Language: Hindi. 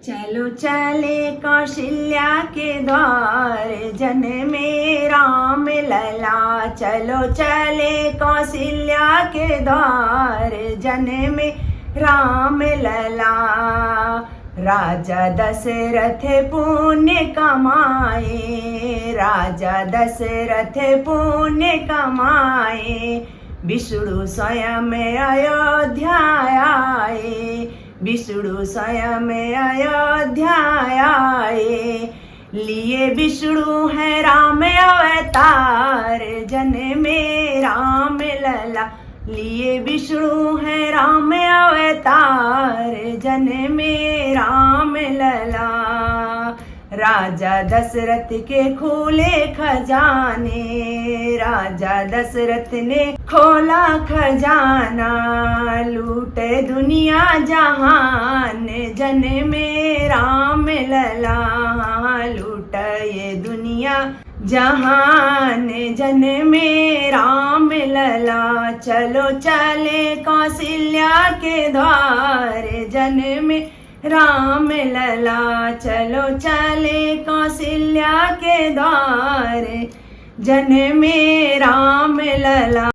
चलो चले कौशल्या के द्वार, जन्मे राम लला। चलो चले कौशल्या के द्वार, जन्मे राम लला। राजा दशरथ पुण्य कमाए, राजा दशरथ पुण्य कमाए। विष्णु स्वयं अयोध्या आए, विष्णु स्वयं अयोध्या आए। लिए विष्णु है राम अवतार, जन्मे राम लला। लिए विष्णु है राम अवतार, जन्मे राम लला। राजा दशरथ के खोले खजाने, राजा दशरथ ने खोला खजाना। लूटे दुनिया जहान, जन्मे राम लला। लूट ये दुनिया जहान, जन्मे राम लला। चलो चले कौशल्या के द्वार, जन्मे राम लला। चलो चले कौशल्या के द्वार, जन्मे राम लला।